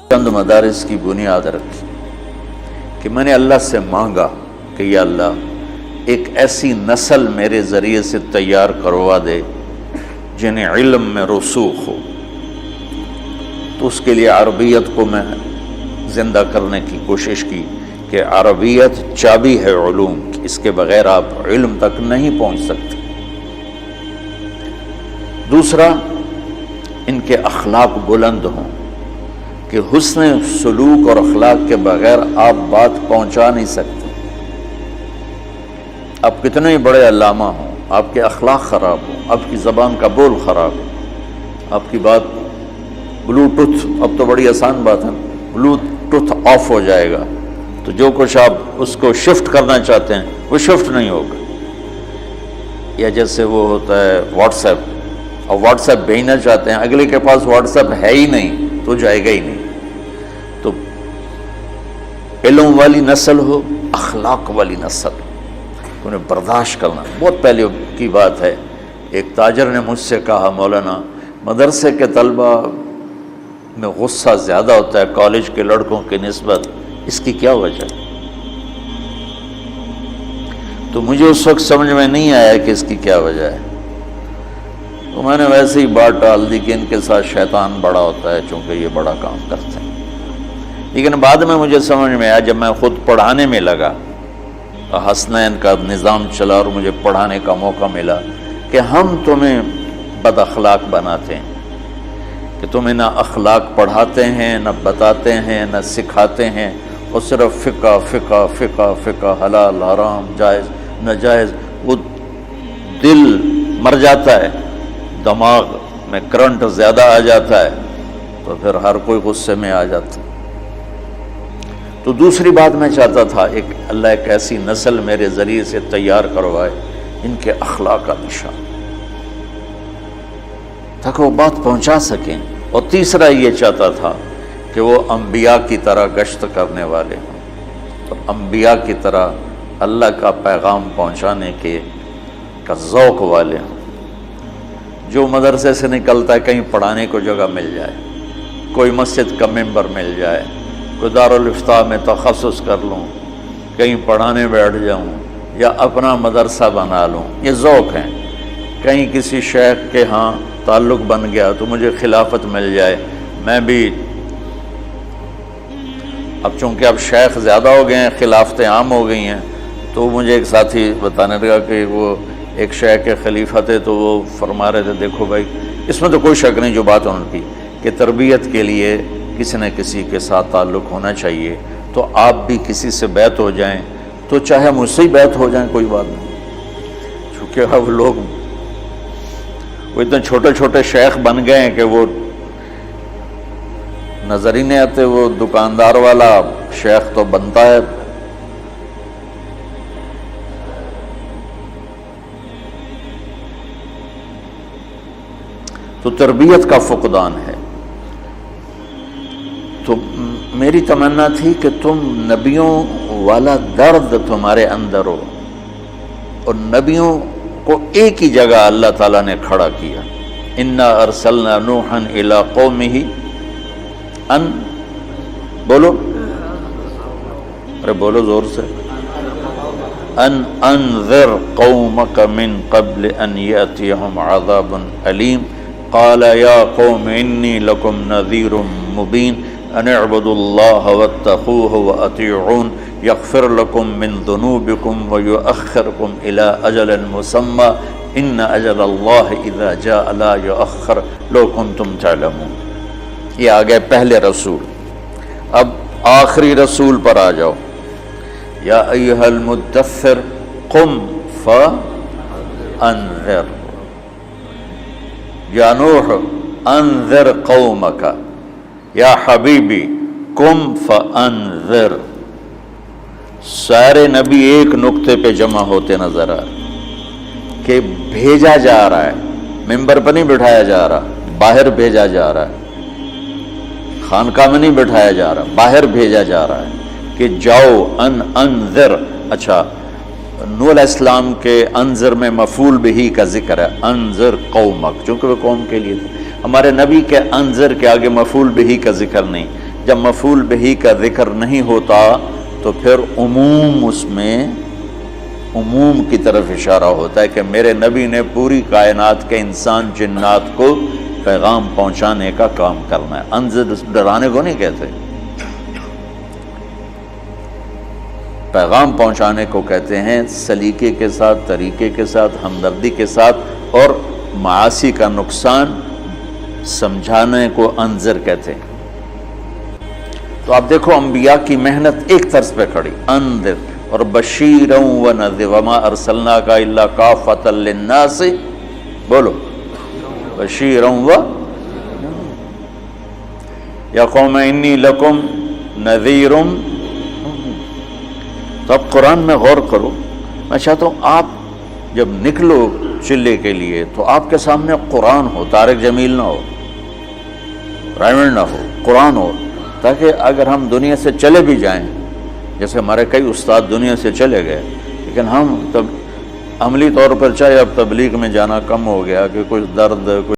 چند مدارس کی بنیاد رکھی کہ میں نے اللہ سے مانگا کہ یا اللہ ایک ایسی نسل میرے ذریعے سے تیار کروا دے جنہیں علم میں رسوخ ہو، تو اس کے لیے عربیت کو میں زندہ کرنے کی کوشش کی کہ عربیت چابی ہے علوم کی، اس کے بغیر آپ علم تک نہیں پہنچ سکتے۔ دوسرا، ان کے اخلاق بلند ہوں کہ حسن سلوک اور اخلاق کے بغیر آپ بات پہنچا نہیں سکتے۔ آپ کتنے ہی بڑے علامہ ہوں، آپ کے اخلاق خراب ہوں، آپ کی زبان کا بول خراب ہو، آپ کی بات بلوٹوتھ، اب تو بڑی آسان بات ہے، بلوٹوتھ آف ہو جائے گا تو جو کچھ آپ اس کو شفٹ کرنا چاہتے ہیں وہ شفٹ نہیں ہوگا۔ یا جیسے وہ ہوتا ہے واٹس ایپ، اور واٹس ایپ بھیجنا چاہتے ہیں، اگلے کے پاس واٹس ایپ ہے ہی نہیں تو جائے گا ہی نہیں۔ تو علم والی نسل ہو، اخلاق والی نسل، انہیں برداشت کرنا۔ بہت پہلے کی بات ہے، ایک تاجر نے مجھ سے کہا، مولانا مدرسے کے طلبہ میں غصہ زیادہ ہوتا ہے کالج کے لڑکوں کی نسبت، اس کی کیا وجہ ہے؟ تو مجھے اس وقت سمجھ میں نہیں آیا کہ اس کی کیا وجہ ہے، تو میں نے ویسے ہی بات ڈال دی کہ ان کے ساتھ شیطان بڑا ہوتا ہے چونکہ یہ بڑا کام کرتے ہیں۔ لیکن بعد میں مجھے سمجھ میں آیا، جب میں خود پڑھانے میں لگا، حسنین کا نظام چلا اور مجھے پڑھانے کا موقع ملا، کہ ہم تمہیں بد اخلاق بناتے ہیں، کہ تمہیں نہ اخلاق پڑھاتے ہیں، نہ بتاتے ہیں، نہ سکھاتے ہیں، اور صرف فقہ فقہ فقہ فقہ، حلال حرام جائز ناجائز۔ وہ دل مر جاتا ہے، دماغ میں کرنٹ زیادہ آ جاتا ہے، تو پھر ہر کوئی غصے میں آ جاتا ہے۔ تو دوسری بات میں چاہتا تھا، اللہ ایک ایسی نسل میرے ذریعے سے تیار کروائے ان کے اخلاق کا نشان، تاکہ وہ بات پہنچا سکیں۔ اور تیسرا یہ چاہتا تھا کہ وہ انبیاء کی طرح گشت کرنے والے ہوں، تو انبیاء کی طرح اللہ کا پیغام پہنچانے کا ذوق والے ہوں۔ جو مدرسے سے نکلتا ہے کہیں پڑھانے کو جگہ مل جائے، کوئی مسجد کا ممبر مل جائے، کوئی دارالافتاء میں تخصص کر لوں، کہیں پڑھانے بیٹھ جاؤں، یا اپنا مدرسہ بنا لوں، یہ ذوق ہیں۔ کہیں کسی شیخ کے ہاں تعلق بن گیا تو مجھے خلافت مل جائے، میں بھی، اب چونکہ اب شیخ زیادہ ہو گئے ہیں، خلافتیں عام ہو گئی ہیں، تو مجھے ایک ساتھی بتانے لگا کہ وہ ایک شیخ کے خلیفہ تھے، تو وہ فرما رہے تھے، دیکھو بھائی، اس میں تو کوئی شک نہیں جو بات انہوں نے کی کہ تربیت کے لیے کسی نہ کسی کے ساتھ تعلق ہونا چاہیے، تو آپ بھی کسی سے بیعت ہو جائیں، تو چاہے مجھ سے ہی بیعت ہو جائیں، کوئی بات نہیں۔ چونکہ اب لوگ وہ اتنے چھوٹے چھوٹے شیخ بن گئے ہیں کہ وہ نظر ہی نہیں آتے، وہ دکاندار والا شیخ تو بنتا ہے۔ تو تربیت کا فقدان ہے۔ تو میری تمنا تھی کہ تم نبیوں والا درد تمہارے اندر ہو، اور نبیوں کو ایک ہی جگہ اللہ تعالیٰ نے کھڑا کیا، انا ارسلنا نوحا الی قومہ ان، بولو، ارے بولو زور سے، ان انذر قومک من قبل ان یأتیہم عذاب علیم، قال یا قوم انی لکم نذیر مبین، ان اعبدوا اللہ واتقوہ واطیعون یغفر لکم من ذنوبکم ویؤخرکم الی اجل مسمی، ان اجل اللہ اذا جاء لا یؤخر لو کنتم تعلمون۔ یہ آگئے پہلے رسول۔ اب آخری رسول پر آ جاؤ، یا ایہا المدثر قم فانذر، یا نوح انذر قومک، یا حبیبی قم فانذر۔ سارے نبی ایک نقطے پہ جمع ہوتے نظر آ کہ بھیجا جا رہا ہے، ممبر پہ نہیں بٹھایا جا رہا، باہر بھیجا جا رہا ہے، خانقاہ میں نہیں بٹھایا جا رہا، باہر بھیجا جا رہا ہے کہ جاؤ، انذر۔ اچھا، نوح علیہ السلام کے انذر میں مفعول بہی کا ذکر ہے، انذر قومک، چونکہ وہ قوم کے لیے تھے۔ ہمارے نبی کے انذر کے آگے مفعول بہی کا ذکر نہیں۔ جب مفعول بہی کا ذکر نہیں ہوتا تو پھر عموم، اس میں عموم کی طرف اشارہ ہوتا ہے کہ میرے نبی نے پوری کائنات کے انسان جنات کو پیغام پہنچانے کا کام کرنا ہے۔ انذر ڈرانے کو نہیں کہتے، پیغام پہنچانے کو کہتے ہیں، سلیقے کے ساتھ، طریقے کے ساتھ، ہمدردی کے ساتھ، اور معاصی کا نقصان سمجھانے کو انذر کہتے ہیں۔ تو آپ دیکھو انبیاء کی محنت ایک طرز پہ کھڑی، انذر اور بشیرا ونذر وما ارسلناک الا کافۃ للناس، بولو بشیرا و یا قوم انی لکم نذیر۔ تو اب قرآن میں غور کرو، میں چاہتا ہوں آپ جب نکلو چلے کے لیے تو آپ کے سامنے قرآن ہو، طارق جمیل نہ ہو، رائمنڈ نہ ہو، قرآن ہو، تاکہ اگر ہم دنیا سے چلے بھی جائیں، جیسے ہمارے کئی استاد دنیا سے چلے گئے، لیکن ہم تب عملی طور پر چاہے اب تبلیغ میں جانا کم ہو گیا کہ کچھ درد، کچھ